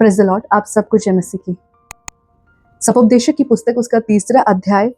Praise the Lord. आप सबको जय मसीह की। सपोपदेशक की पुस्तक उसका 3रा अध्याय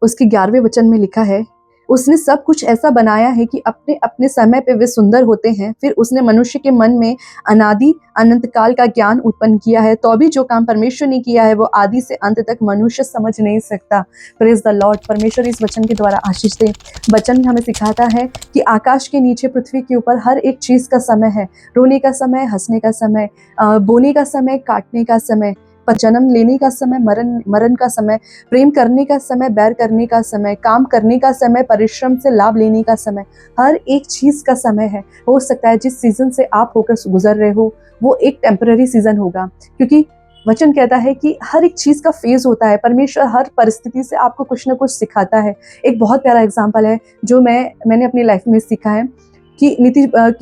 उसके 11वें वचन में लिखा है, उसने सब कुछ ऐसा बनाया है कि अपने अपने समय पे वे सुंदर होते हैं। फिर उसने मनुष्य के मन में अनादि अनंत काल का ज्ञान उत्पन्न किया है, तो भी जो काम परमेश्वर ने किया है वो आदि से अंत तक मनुष्य समझ नहीं सकता। Praise the Lord. परमेश्वर इस वचन के द्वारा आशीष दे। वचन हमें सिखाता है कि आकाश के नीचे पृथ्वी के ऊपर हर एक चीज का समय है। रोने का समय, हंसने का समय, बोने का समय, काटने का समय, जन्म लेने का समय, मरण का समय, प्रेम करने का समय, बैर करने का समय, काम करने का समय, परिश्रम से लाभ लेने का समय, हर एक चीज का समय है। हो सकता है जिस सीजन से आप होकर गुजर रहे हो वो एक टेम्पररी सीजन होगा, क्योंकि वचन कहता है कि हर एक चीज का फेज होता है। परमेश्वर हर परिस्थिति से आपको कुछ ना कुछ सिखाता है। एक बहुत प्यारा एग्जाम्पल है जो मैंने अपनी लाइफ में सीखा है कि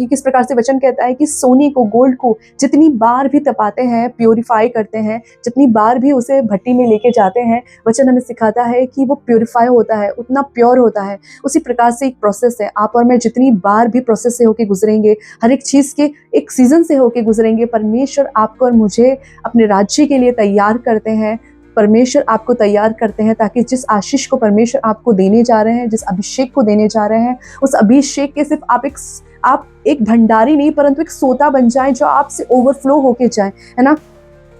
किस प्रकार से वचन कहता है कि सोने को, गोल्ड को जितनी बार भी तपाते हैं, प्योरीफाई करते हैं, जितनी बार भी उसे भट्टी में लेके जाते हैं, वचन हमें सिखाता है कि वो प्योरीफाई होता है, उतना प्योर होता है। उसी प्रकार से एक प्रोसेस है। आप और मैं जितनी बार भी प्रोसेस से होके गुजरेंगे, हर एक चीज़ के एक सीजन से होके गुजरेंगे, परमेश्वर आपको और मुझे अपने राज्य के लिए तैयार करते हैं। परमेश्वर आपको तैयार करते हैं ताकि जिस आशीष को परमेश्वर आपको देने जा रहे हैं, जिस अभिषेक को देने जा रहे हैं, उस अभिषेक के सिर्फ आप एक भंडारी नहीं परंतु एक सोता बन जाएं जो आपसे ओवरफ्लो होके जाए, है ना।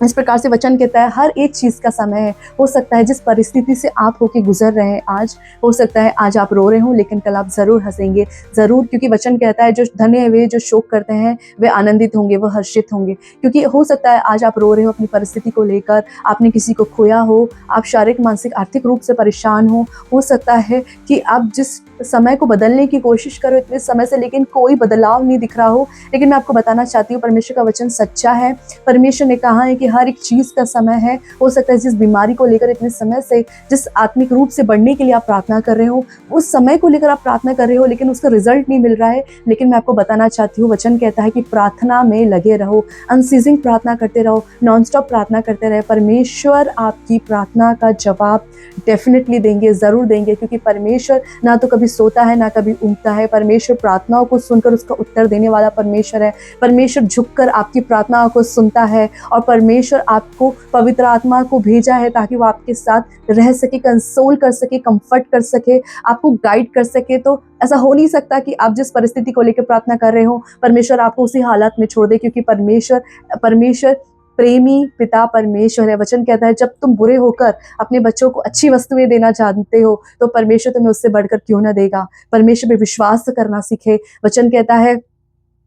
इस प्रकार से वचन कहता है हर एक चीज का समय है। हो सकता है जिस परिस्थिति से आप होके गुजर रहे हैं आज, हो सकता है आज आप रो रहे हो, लेकिन कल आप जरूर हंसेंगे, जरूर, क्योंकि वचन कहता है जो धन्य हुए जो शोक करते हैं वे आनंदित होंगे, वो हर्षित होंगे। क्योंकि हो सकता है आज आप रो रहे हो अपनी परिस्थिति को लेकर, आपने किसी को खोया हो, आप शारीरिक, मानसिक, आर्थिक रूप से परेशान हो सकता है कि आप जिस समय को बदलने की कोशिश करो इतने समय से, लेकिन कोई बदलाव नहीं दिख रहा हो। लेकिन मैं आपको बताना चाहती हूँ परमेश्वर का वचन सच्चा है। परमेश्वर ने कहा है कि हर एक चीज का समय है। हो सकता है जिस बीमारी को लेकर इतने समय से, जिस आत्मिक रूप से बढ़ने के लिए आप प्रार्थना कर रहे हो, उस समय को लेकर आप प्रार्थना कर रहे हो लेकिन उसका रिजल्ट नहीं मिल रहा है, लेकिन मैं आपको बताना चाहती हूँ वचन कहता है कि प्रार्थना में लगे रहो, अनसीजिंग प्रार्थना करते रहो, नॉन स्टॉप प्रार्थना करते रहे। परमेश्वर आपकी प्रार्थना का जवाब डेफिनेटली देंगे, जरूर देंगे, क्योंकि परमेश्वर ना तो कभी सोता है ना कभी ऊँगता है। परमेश्वर प्रार्थनाओं को सुनकर उसका उत्तर देने वाला परमेश्वर है। परमेश्वर झुककर आपकी प्रार्थनाओं को सुनता है और परमेश्वर आपको पवित्र आत्मा को भेजा है ताकि वो आपके साथ रह सके, कंसोल कर सके, कंफर्ट कर सके, आपको गाइड कर सके। तो ऐसा हो नहीं सकता कि आप जिस परिस्थिति को लेकर प्रार्थना कर रहे हो परमेश्वर आपको उसी हालत में छोड़ दे, क्योंकि परमेश्वर प्रेमी पिता परमेश्वर है। वचन कहता है जब तुम बुरे होकर अपने बच्चों को अच्छी वस्तुएं देना जानते हो तो परमेश्वर तुम्हें उससे बढ़कर क्यों ना देगा। परमेश्वर पे विश्वास करना सीखे। वचन कहता है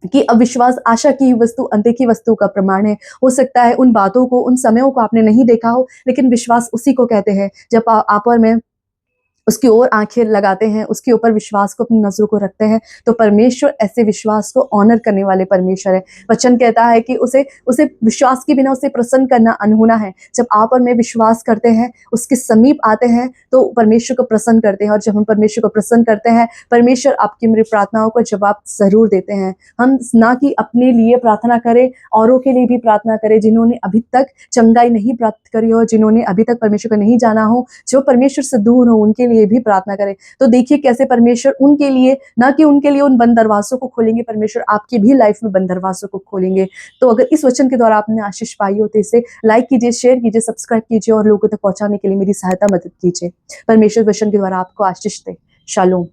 कि अविश्वास आशा की वस्तु अनदेखी वस्तु का प्रमाण है। हो सकता है उन बातों को, उन समयों को आपने नहीं देखा हो, लेकिन विश्वास उसी को कहते हैं जब आप और मैं उसकी ओर आंखें लगाते हैं, उसके ऊपर विश्वास को, अपनी नजरों को रखते हैं, तो परमेश्वर ऐसे विश्वास को ऑनर करने वाले परमेश्वर है। वचन कहता है कि उसे विश्वास के बिना उसे प्रसन्न करना अनहोना है। जब आप और मैं विश्वास करते हैं, उसके समीप आते हैं, तो परमेश्वर को प्रसन्न करते हैं, और जब हम परमेश्वर को प्रसन्न करते हैं परमेश्वर आपकी मेरी प्रार्थनाओं को जवाब जरूर देते हैं। हम ना कि अपने लिए प्रार्थना करें, औरों के लिए भी प्रार्थना करें जिन्होंने अभी तक चंगाई नहीं प्राप्त करी हो, जिन्होंने अभी तक परमेश्वर को नहीं जाना हो, जो परमेश्वर से दूर हो, उनके लिए भी प्रार्थना करें। तो देखिए कैसे परमेश्वर उनके लिए, ना कि उनके लिए उन बंद दरवाजों को खोलेंगे, परमेश्वर आपकी भी लाइफ में बंद दरवाजों को खोलेंगे। तो अगर इस वचन के द्वारा आपने आशीष पाई हो तो इसे लाइक कीजिए, शेयर कीजिए, सब्सक्राइब कीजिए और लोगों तक पहुंचाने के लिए मेरी सहायता मदद कीजिए। परमेश्वर वचन के द्वारा आपको आशीष दे। शालोम।